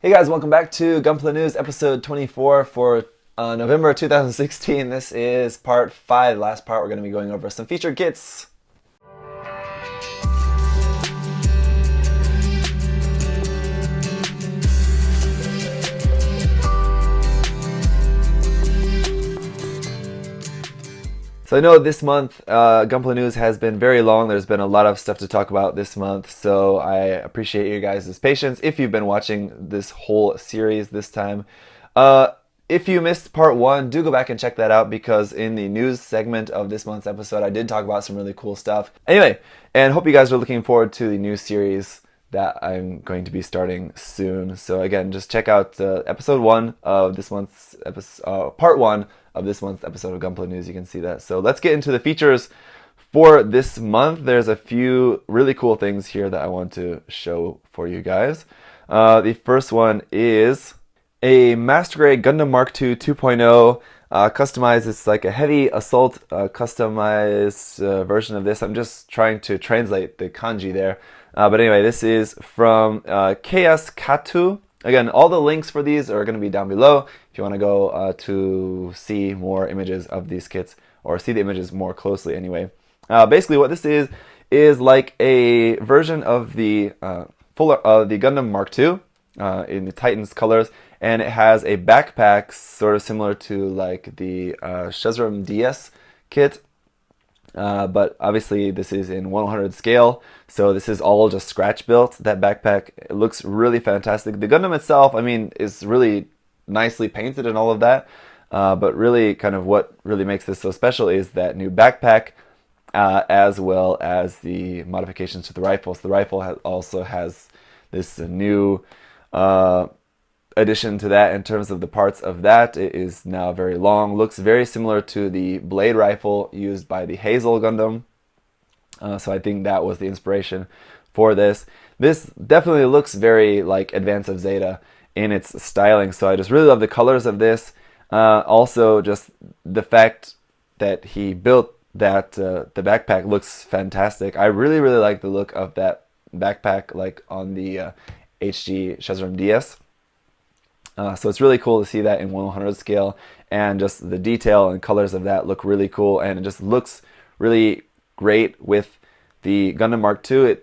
Hey guys, welcome back to Gunpla News episode 24 for November 2016. This is part 5, last part. We're going to be going over some featured kits. So I know this month Gunpla News has been very long. There's been a lot of stuff to talk about this month, so I appreciate you guys' patience if you've been watching this whole series this time. If you missed part 1, do go back and check that out, because in the news segment of this month's episode I did talk about some really cool stuff. Anyway, and hope you guys are looking forward to the new series that I'm going to be starting soon. So again, just check out episode 1 of this month's episode, part 1 of this month's episode of Gunpla News. You can see that. So let's get into the features for this month. There's a few really cool things here that I want to show for you guys. The first one is a Master Grade Gundam Mk-II 2.0 customized. It's like a heavy assault customized version of this. I'm just trying to translate the kanji there. But anyway, this is from KS-CATWO. Again, all the links for these are going to be down below if you want to go to see more images of these kits, or see the images more closely anyway. Basically what this is like a version of the the Gundam Mk-II in the Titans colors, and it has a backpack sort of similar to like the ZZII DS kit. But obviously this is in 1/100 scale, so this is all just scratch built. That backpack, it looks really fantastic. The Gundam itself, I mean, is really nicely painted and all of that, but really kind of what really makes this so special is that new backpack, as well as the modifications to the rifle. So the rifle also has this new addition to that in terms of the parts of that. It is now very long, looks very similar to the blade rifle used by the Hazel Gundam. So I think that was the inspiration for this. This definitely looks very like Advance of Zeta in its styling, so I just really love the colors of this. Also just the fact that he built that the backpack looks fantastic. I really like the look of that backpack, like on the HG ZZII DS. So it's really cool to see that in 1/100 scale, and just the detail and colors of that look really cool, and it just looks really great with the Gundam Mk-II.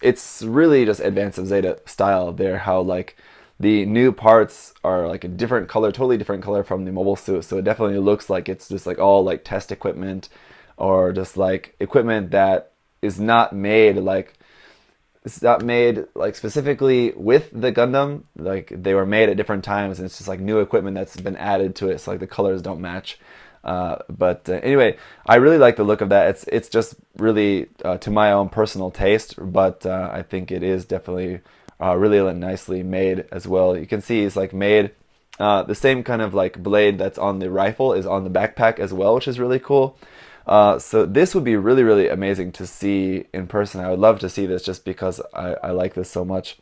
It's really just Advance of Zeta style there, how like the new parts are like a different color, totally different color from the mobile suit, so it definitely looks like it's just like all like test equipment, or just like equipment that is not made like, it's not made like specifically with the Gundam. Like they were made at different times, and it's just like new equipment that's been added to it, so like the colors don't match. But anyway, I really like the look of that. It's just really to my own personal taste, but I think it is definitely really nicely made as well. You can see it's like made the same kind of like blade that's on the rifle is on the backpack as well, which is really cool. So this would be really amazing to see in person. I would love to see this just because I like this so much.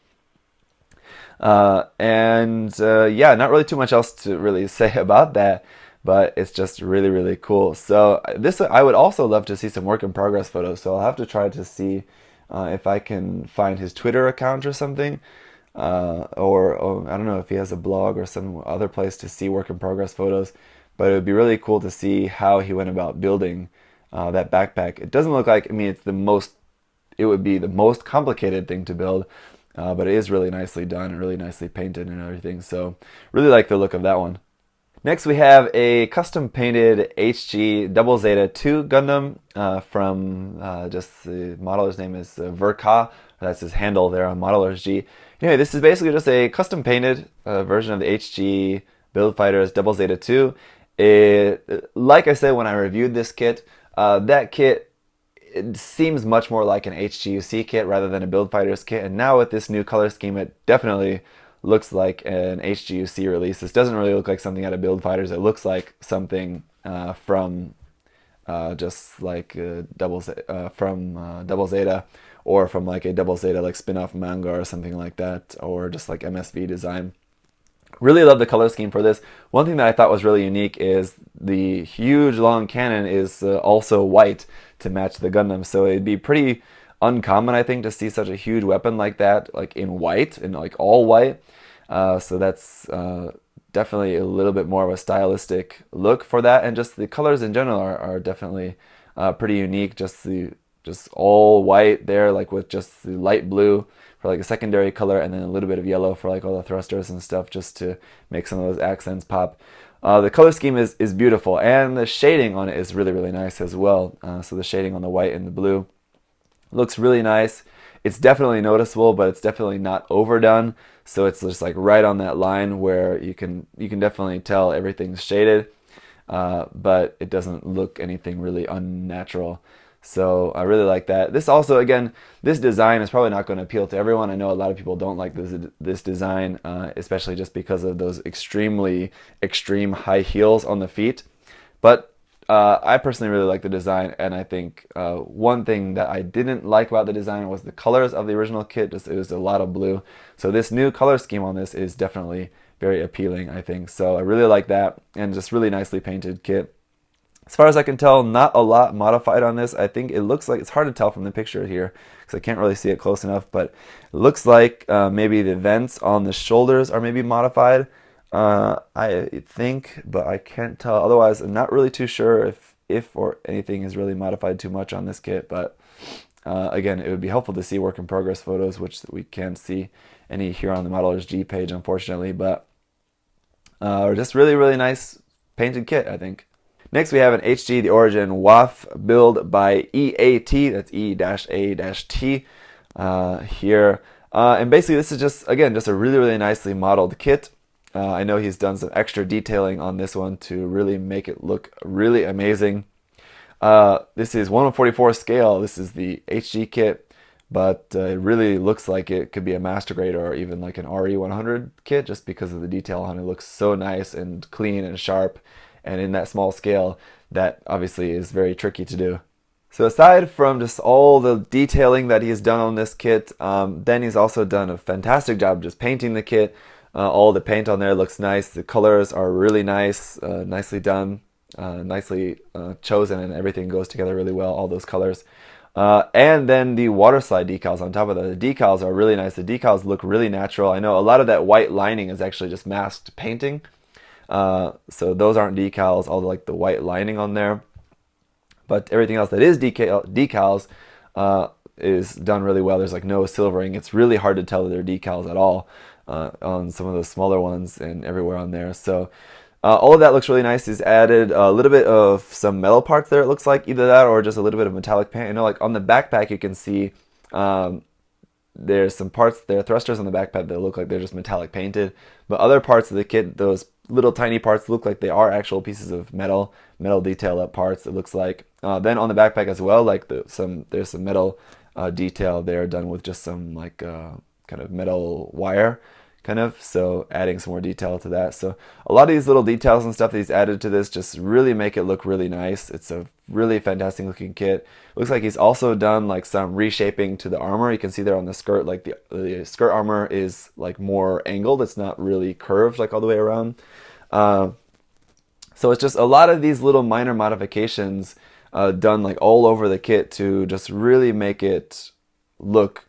Yeah, not really too much else to really say about that, but it's just really cool. So this, I would also love to see some work in progress photos, so I'll have to try to see if I can find his Twitter account or something, or I don't know if he has a blog or some other place to see work in progress photos. But it would be really cool to see how he went about building that backpack. It doesn't look like, I mean, it would be the most complicated thing to build, but it is really nicely done and really nicely painted and everything. So really like the look of that one. Next we have a custom painted HG ZZII Gundam from just the modeler's name is Verka. That's his handle there on Modeler's G. Anyway, this is basically just a custom painted version of the HG Build Fighters ZZII. Like I said when I reviewed this kit, that kit, it seems much more like an HGUC kit rather than a Build Fighters kit, and now with this new color scheme it definitely looks like an HGUC release. This doesn't really look like something out of Build Fighters. It looks like something from just like Double Zeta, or from like a Double Zeta like spin-off manga or something like that, or just like MSV design. Really love the color scheme for this. One thing that I thought was really unique is the huge long cannon is also white to match the Gundam. So it'd be pretty uncommon, I think, to see such a huge weapon like that, like in white, in like all white. So that's definitely a little bit more of a stylistic look for that, and just the colors in general are definitely pretty unique. Just all white there, like with just the light blue for like a secondary color, and then a little bit of yellow for like all the thrusters and stuff, just to make some of those accents pop. The color scheme is beautiful, and the shading on it is really, really nice as well. So the shading on the white and the blue looks really nice. It's definitely noticeable, but it's definitely not overdone. So it's just like right on that line where you can definitely tell everything's shaded, but it doesn't look anything really unnatural. So I really like that. This also, again, this design is probably not going to appeal to everyone. I know a lot of people don't like this design, especially just because of those extremely extreme high heels on the feet. But I personally really like the design, and I think one thing that I didn't like about the design was the colors of the original kit. Just, it was a lot of blue. So this new color scheme on this is definitely very appealing, I think. So I really like that, and just really nicely painted kit. As far as I can tell, not a lot modified on this. I think it looks like, it's hard to tell from the picture here because I can't really see it close enough, but it looks like maybe the vents on the shoulders are maybe modified. I think, but I can't tell. Otherwise, I'm not really too sure if or anything is really modified too much on this kit, but again, it would be helpful to see work in progress photos, which we can't see any here on the Modelers G page, unfortunately, but just really, really nice painted kit, I think. Next, we have an HG, the Origin Woth build by EAT, that's E-A-T here. And basically, this is just, again, just a really, really nicely modeled kit. I know he's done some extra detailing on this one to really make it look really amazing. This is 1/44 scale. This is the HG kit, but it really looks like it could be a master grade or even like an RE100 kit, just because of the detail on it. It looks so nice and clean and sharp. And in that small scale, that obviously is very tricky to do. So aside from just all the detailing that he's done on this kit, then he's also done a fantastic job just painting the kit. All the paint on there looks nice. The colors are really nice, nicely done, nicely chosen, and everything goes together really well, all those colors. And then the water slide decals on top of that. The decals are really nice. The decals look really natural. I know a lot of that white lining is actually just masked painting. So those aren't decals, all like the white lining on there. But everything else that is decals is done really well. There's like no silvering. It's really hard to tell that they're decals at all on some of those smaller ones and everywhere on there. So all of that looks really nice. He's added a little bit of some metal parts there, it looks like. Either that or just a little bit of metallic paint. I know like on the backpack you can see there's some parts there, thrusters on the backpack that look like they're just metallic painted. But other parts of the kit, those little tiny parts look like they are actual pieces of metal detail up parts, it looks like. Then on the backpack as well, like there's some metal detail there done with just some like kind of metal wire kind of, so adding some more detail to that. So a lot of these little details and stuff that he's added to this just really make it look really nice. It's a really fantastic looking kit. Looks like he's also done like some reshaping to the armor. You can see there on the skirt, like the skirt armor is like more angled. It's not really curved like all the way around. So it's just a lot of these little minor modifications done like all over the kit to just really make it look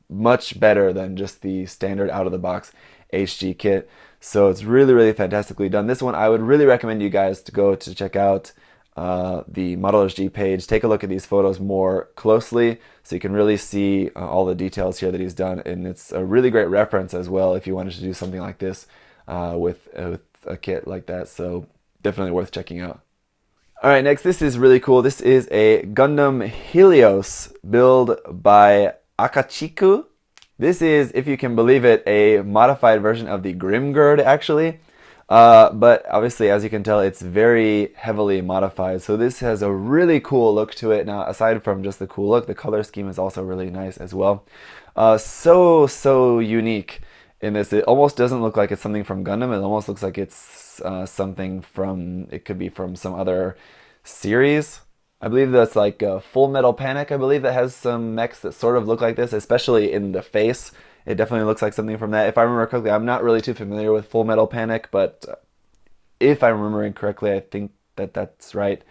much better than just the standard out-of-the-box HG kit. So it's really, really fantastically done. This one, I would really recommend you guys to go to check out the Modelers G page. Take a look at these photos more closely so you can really see all the details here that he's done. And it's a really great reference as well if you wanted to do something like this with a kit like that. So definitely worth checking out. Alright, next, this is really cool. This is a Gundam Helios build by Akachiku. This is, if you can believe it, a modified version of the Grimgerde, actually. But obviously, as you can tell, it's very heavily modified. So this has a really cool look to it. Now, aside from just the cool look, the color scheme is also really nice as well. So unique in this. It almost doesn't look like it's something from Gundam. It almost looks like it's something from, it could be from some other series. I believe that's like Full Metal Panic, I believe, that has some mechs that sort of look like this, especially in the face. It definitely looks like something from that. If I remember correctly, I'm not really too familiar with Full Metal Panic, but if I'm remembering correctly, I think that that's right.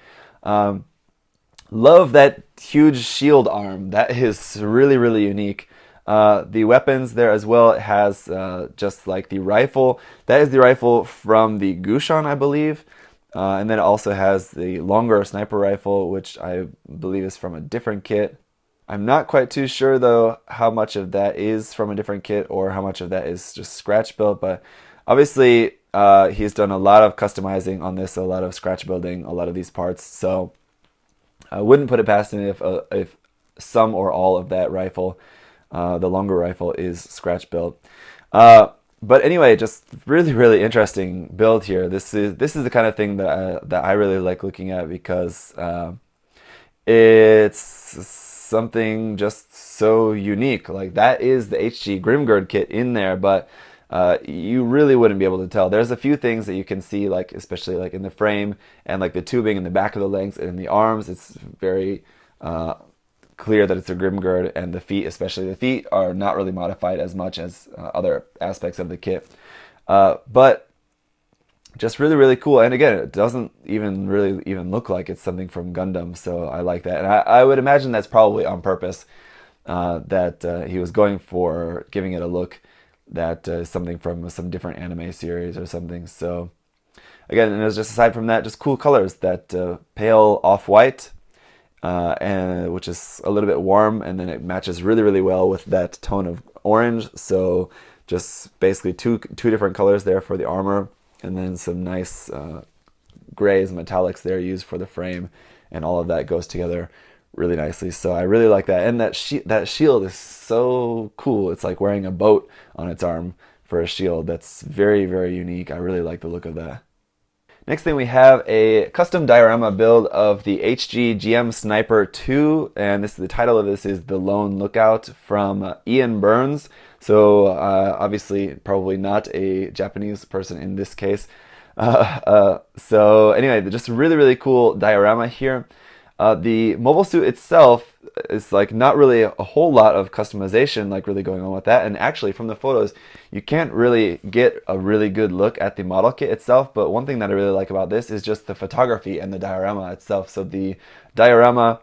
Love that huge shield arm. That is really, really unique. The weapons there as well, it has just like the rifle. That is the rifle from the Gushan, I believe. And then it also has the longer sniper rifle, which I believe is from a different kit. I'm not quite too sure though how much of that is from a different kit or how much of that is just scratch built, but obviously he's done a lot of customizing on this, a lot of scratch building, a lot of these parts, so I wouldn't put it past him if some or all of that rifle, the longer rifle, is scratch built. But anyway, just really interesting build here. This is the kind of thing that I really like looking at, because it's something just so unique. Like, that is the HG Grimgerde kit in there, but you really wouldn't be able to tell. There's a few things that you can see, like especially like in the frame and like the tubing in the back of the legs and in the arms. It's very clear that it's a Grimgerde, and the feet, especially the feet, are not really modified as much as other aspects of the kit. But just really cool, and again, it doesn't even really look like it's something from Gundam, so I like that. And I would imagine that's probably on purpose, that he was going for giving it a look that is something from some different anime series or something. So again, and it's just, aside from that, just cool colors, that pale off-white, and which is a little bit warm, and then it matches really well with that tone of orange. So just basically two different colors there for the armor, and then some nice grays, metallics there used for the frame, and all of that goes together really nicely. So I really like that, and that shield is so cool. It's like wearing a boat on its arm for a shield. That's very unique. I really like the look of that. Next thing, we have a custom diorama build of the HG GM Sniper 2, and the title of this is The Lone Lookout, from ianburns. So obviously probably not a Japanese person in this case. So anyway, just really cool diorama here. The mobile suit itself is like not really a whole lot of customization like really going on with that, and actually from the photos you can't really get a really good look at the model kit itself. But one thing that I really like about this is just the photography and the diorama itself. So the diorama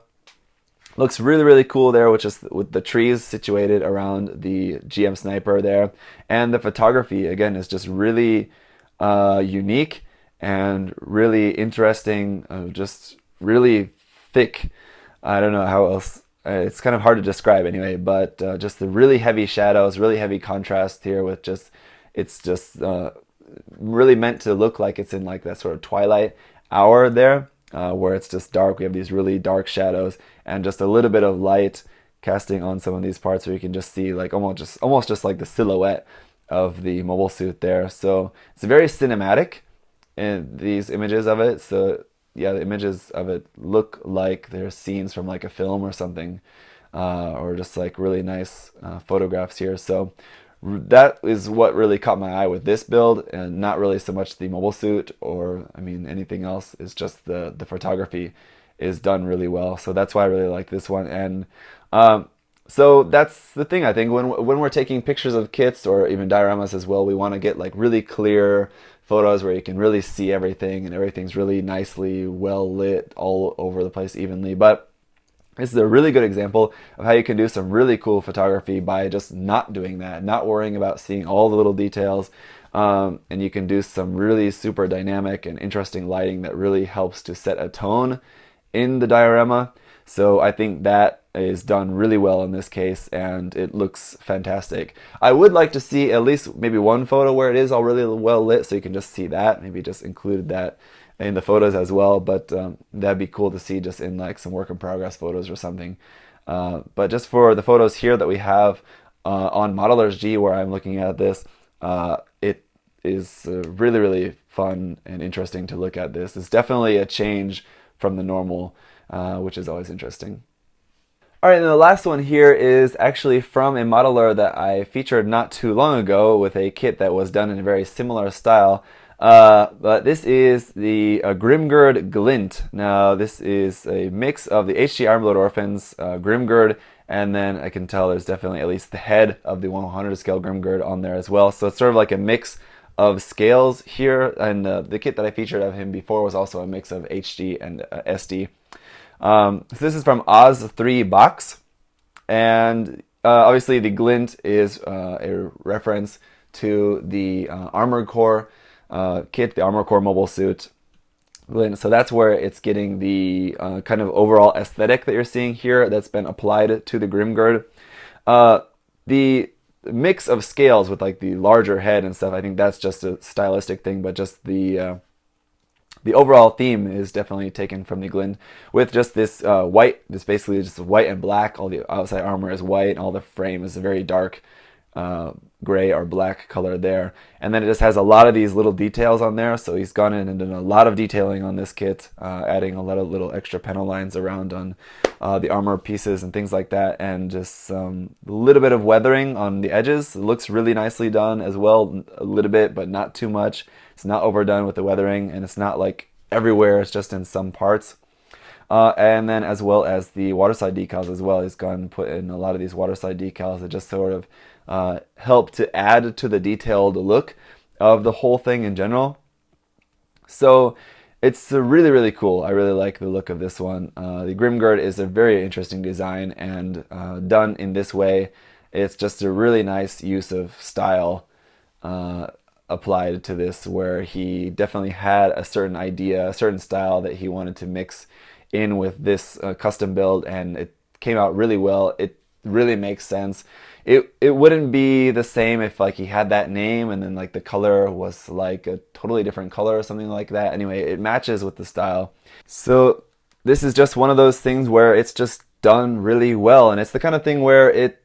looks really cool there, which is with the trees situated around the GM Sniper there, and the photography again is just really unique and really interesting, just really thick. I don't know how else, it's kind of hard to describe anyway, but just the really heavy shadows, really heavy contrast here with just, it's just really meant to look like it's in like that sort of twilight hour there, where it's just dark. We have these really dark shadows and just a little bit of light casting on some of these parts where you can just see like almost just like the silhouette of the mobile suit there. So it's very cinematic in these images of it. So yeah, the images of it look like they're scenes from like a film or something, or just like really nice photographs here. So that is what really caught my eye with this build, and not really so much the mobile suit or anything else. It's just the photography is done really well. So that's why I really like this one. And so that's the thing. I think when we're taking pictures of kits or even dioramas as well, we want to get like really clear photos where you can really see everything and everything's really nicely well lit all over the place evenly. But this is a really good example of how you can do some really cool photography by just not doing that, not worrying about seeing all the little details, and you can do some really super dynamic and interesting lighting that really helps to set a tone in the diorama. So I think that is done really well in this case, and it looks fantastic. I would like to see at least maybe one photo where it is all really well lit, so you can just see that. Maybe just include that in the photos as well, but that'd be cool to see just in like some work in progress photos or something. But just for the photos here that we have on Modelers G, where I'm looking at this, it is really fun and interesting to look at this. It's definitely a change from the normal, which is always interesting. Alright, and the last one here is actually from a modeler that I featured not too long ago with a kit that was done in a very similar style. But this is the Grimgerde Glint. Now this is a mix of the HG Ironblood Orphans, Grimgerde, and then I can tell there's definitely at least the head of the 100 scale Grimgerde on there as well. So it's sort of like a mix of scales here, and the kit that I featured of him before was also a mix of HG and SD. So this is from Oz 3 box, and obviously the glint is a reference to the Armored Core kit, the Armored Core mobile suit glint. So that's where it's getting the kind of overall aesthetic that you're seeing here that's been applied to the Grimgerde. The mix of scales with like the larger head and stuff, I think that's just a stylistic thing, but just the overall theme is definitely taken from the Glint, with just this white, this basically just white and black. All the outside armor is white, and all the frame is a very dark gray or black color there. And then it just has a lot of these little details on there, so he's gone in and done a lot of detailing on this kit, adding a lot of little extra panel lines around on the armor pieces and things like that, and just a little bit of weathering on the edges. It looks really nicely done as well, a little bit, but not too much. It's not overdone with the weathering, and it's not like everywhere, it's just in some parts. And then as well as the waterside decals as well. He's gone and put in a lot of these waterside decals that just sort of help to add to the detailed look of the whole thing in general. So it's really, really cool. I really like the look of this one. The Grimgerde is a very interesting design, and done in this way, it's just a really nice use of style applied to this, where he definitely had a certain idea, a certain style that he wanted to mix in with this custom build, and it came out really well. It really makes sense. It wouldn't be the same if like he had that name and then like the color was like a totally different color or something like that. Anyway, it matches with the style. So this is just one of those things where it's just done really well, and it's the kind of thing where it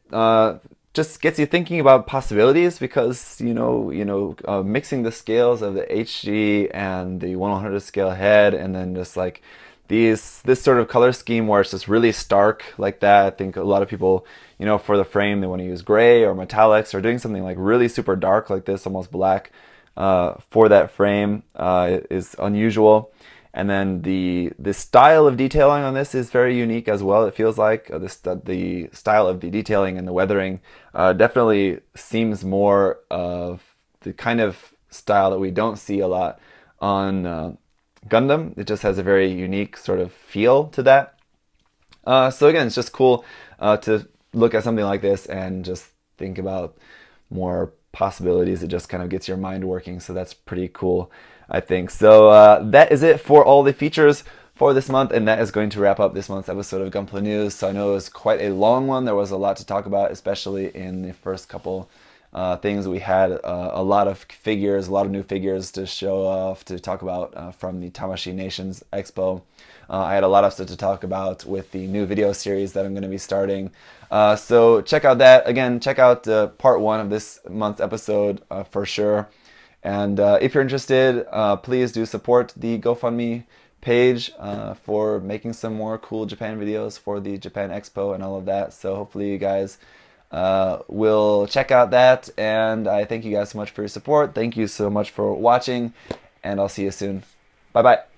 just gets you thinking about possibilities, because mixing the scales of the HG and the 1/100th scale head, and then just like this sort of color scheme where it's just really stark like that. I think a lot of people, for the frame, they want to use gray or metallics, or doing something like really super dark like this, almost black, for that frame is unusual. And then the style of detailing on this is very unique as well. It feels like the style of the detailing and the weathering definitely seems more of the kind of style that we don't see a lot on Gundam. It just has a very unique sort of feel to that. So again, it's just cool to look at something like this and just think about more possibilities. It just kind of gets your mind working, so that's pretty cool, I think. So that is it for all the features for this month, and that is going to wrap up this month's episode of Gunpla News. So I know it was quite a long one. There was a lot to talk about, especially in the first couple things. We had a lot of figures, a lot of new figures to show off, to talk about from the Tamashii Nations Expo. I had a lot of stuff to talk about with the new video series that I'm going to be starting. So check out that. Again, check out part 1 of this month's episode for sure. And if you're interested, please do support the GoFundMe page for making some more cool Japan videos for the Japan Expo and all of that. So hopefully you guys will check out that, and I thank you guys so much for your support. Thank you so much for watching, and I'll see you soon. Bye bye.